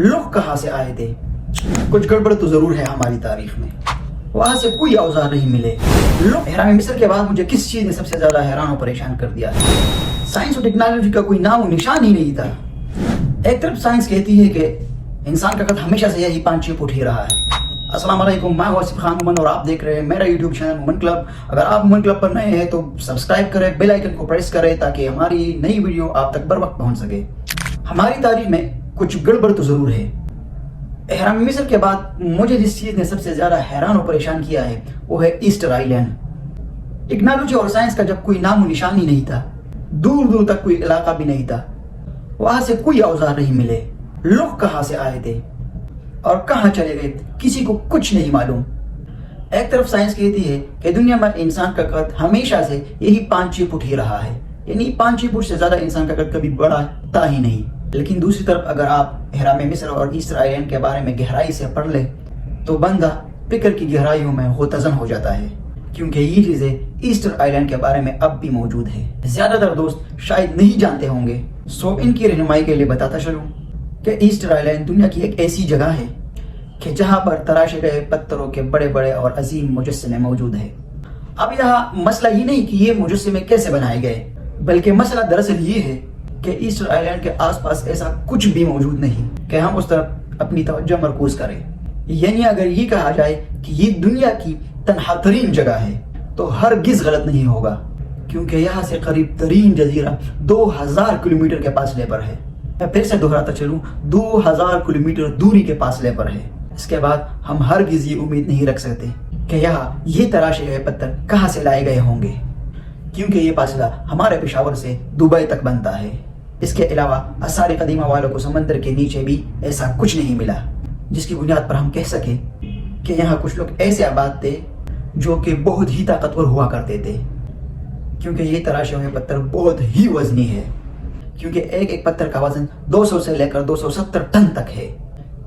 लोग कहाँ से आए थे? कुछ गड़बड़ तो जरूर है हमारी तारीख में। वहां से कोई औजार नहीं मिले। लोग हैरान मिस्र के बाद मुझे किस चीज ने सबसे ज्यादा हैरान और परेशान कर दिया है? साइंस और टेक्नोलॉजी का कोई नाम और निशान ही नहीं था। एक तरफ साइंस कहती है कि इंसान का कद हमेशा से यही 5-6 फुट ही रहा है। अस्सलाम वालेकुम, मैं आसिफ खान उमन और आप देख रहे हैं मेरा यूट्यूब चैनल उमन क्लब। अगर आप उमन क्लब पर नए हैं तो सब्सक्राइब करें, बेल आइकन को प्रेस करें ताकि हमारी नई वीडियो आप तक बर वक्त पहुंच सके। हमारी तारीख में कुछ गड़बड़ तो जरूर है। हैरान मिस्र के बाद मुझे जिस चीज ने सबसे ज्यादा हैरान और परेशान किया है वो है ईस्टर आइलैंड। टेक्नोलॉजी और साइंस का जब कोई नाम निशान ही नहीं था, दूर दूर तक कोई इलाका भी नहीं था, वहां से कोई औजार नहीं मिले। लोग कहाँ से आए थे और कहाँ चले गए, किसी को कुछ नहीं मालूम। एक तरफ साइंस कहती है कि दुनिया में इंसान का कद हमेशा से यही 5-6 फुट ही रहा है, यानी 5-6 फुट से ज्यादा इंसान का कद कभी बड़ा था ही नहीं। लेकिन दूसरी तरफ अगर आप हैरान मिस्र और ईस्टर आइलैंड के बारे में गहराई से पढ़ ले तो बंदा फिक्र की गहराइयों में होतजन हो जाता है, क्योंकि ये चीजें ईस्टर आइलैंड के बारे में अब भी मौजूद है। ज्यादातर दोस्त शायद नहीं जानते होंगे, सो इनकी रहनुमाई के लिए बताता चलूं कि ईस्टर आइलैंड दुनिया की एक ऐसी जगह है कि जहां पर तराशे गए पत्थरों के बड़े बड़े और अजीम मुजस्समे मौजूद है। अब यहाँ मसला ये नहीं कि ये मुजस्समे कैसे बनाए गए, बल्कि मसला दरअसल ये है कि ईस्टर आइलैंड के आसपास ऐसा कुछ भी मौजूद नहीं कि हम उस तरफ अपनी तवज्जो मरकूज करें। यानी अगर ये कहा जाए कि ये दुनिया की तन्हा तरीन जगह है तो हरगिज गलत नहीं होगा, क्योंकि यहाँ से करीब तरीन जजीरा 2000 किलोमीटर के फासले पर है। मैं फिर से दोहराता चलूं, 2000 किलोमीटर दूरी के फासले पर है। इसके बाद हम हरगिज ये उम्मीद नहीं रख सकते कि यहाँ ये तराशे गए पत्थर कहाँ से लाए गए होंगे, क्योंकि ये फासला हमारे पेशावर से दुबई तक बनता है। इसके अलावा आसार कदीमा वालों को समंदर के नीचे भी ऐसा कुछ नहीं मिला जिसकी बुनियाद पर हम कह सके कि यहाँ कुछ लोग ऐसे आबाद थे जो कि बहुत ही ताकतवर हुआ करते थे, क्योंकि ये तराशे हुए पत्थर बहुत ही वजनी है, क्योंकि एक एक पत्थर का वजन 200 से लेकर 270 टन तक है,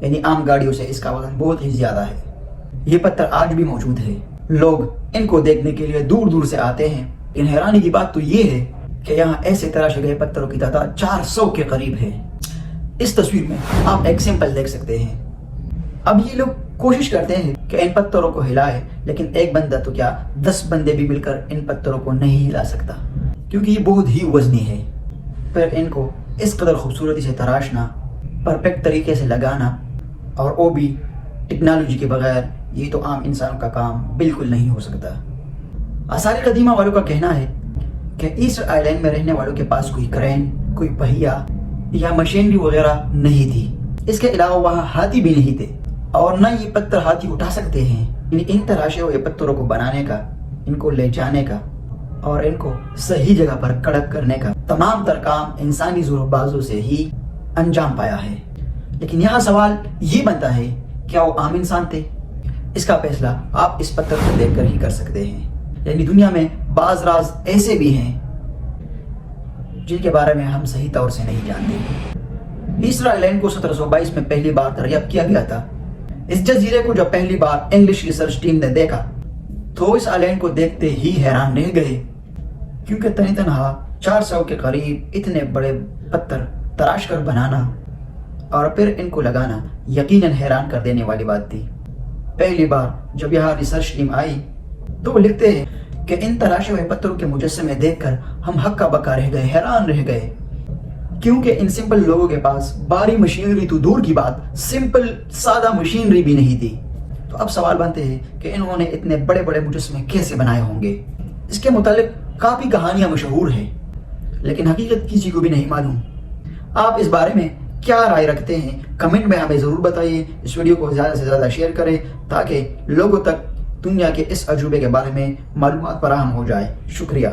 यानी आम गाड़ियों से इसका वजन बहुत ही ज्यादा है। ये पत्थर आज भी मौजूद है, लोग इनको देखने के लिए दूर दूर से आते हैं। लेकिन हैरानी की बात तो ये है कि यहाँ ऐसे तराशे गए पत्थरों की तादाद 400 के करीब है। इस तस्वीर में आप एक सैंपल देख सकते हैं। अब ये लोग कोशिश करते हैं कि इन पत्थरों को हिलाए, लेकिन एक बंदा तो क्या 10 बंदे भी मिलकर इन पत्थरों को नहीं हिला सकता, क्योंकि ये बहुत ही वजनी है। फिर इनको इस कदर खूबसूरती से तराशना, परफेक्ट तरीके से लगाना, और वो भी टेक्नोलॉजी के बगैर, ये तो आम इंसान का काम बिल्कुल नहीं हो सकता। आसार कदीमा वालों का कहना है कि ईस्टर आइलैंड में रहने वालों के पास कोई क्रेन, कोई पहिया या मशीनरी वगैरह नहीं थी। इसके अलावा वहाँ हाथी भी नहीं थे और न ये पत्थर हाथी उठा सकते हैं। इन तराशे हुए पत्थरों को बनाने का, इनको ले जाने का और इनको सही जगह पर कड़क करने का तमाम तर काम इंसानी जोरबाजों से ही अंजाम पाया है। लेकिन यहाँ सवाल ये बनता है, क्या वो आम इंसान थे? इसका फैसला आप इस पत्थर को देखकर ही कर सकते हैं। यानी दुनिया में बाज राज ऐसे भी हैं जिनके बारे में हम सही तौर से नहीं जानते। ईस्टर आइलैंड को 1722 में पहली बार दरियाफ्त किया गया था। इस जजीरे को जब पहली बार इंग्लिश रिसर्च टीम ने देखा तो इस आइलैंड को देखते ही हैरान रह गए, क्योंकि तनी तनहा 400 के करीब इतने बड़े पत्थर तराश कर बनाना और फिर इनको लगाना यकीनन हैरान कर देने वाली बात थी। पहली बार जब यहाँ रिसर्च टीम आई तो वो लिखते हैं कि इन तराशे हुए पत्थरों के मुजस्समे देखकर हम हक्का बक्का रह गए, हैरान रह गए, क्योंकि इन सिंपल लोगों के पास भारी मशीनरी तो दूर की बात, सिंपल सादा मशीनरी भी नहीं थी। तो अब सवाल बनते हैं कि इन्होंने इतने बड़े बड़े मुजस्समे कैसे बनाए होंगे। इसके मुतालिक काफी कहानियां मशहूर हैं, लेकिन हकीकत किसी को भी नहीं मालूम। आप इस बारे में क्या राय रखते हैं? कमेंट में हमें जरूर बताइए। इस वीडियो को ज्यादा से ज्यादा शेयर करें ताकि लोगों तक दुनिया के इस अजूबे के बारे में मालूमात फराहम हो जाए। शुक्रिया।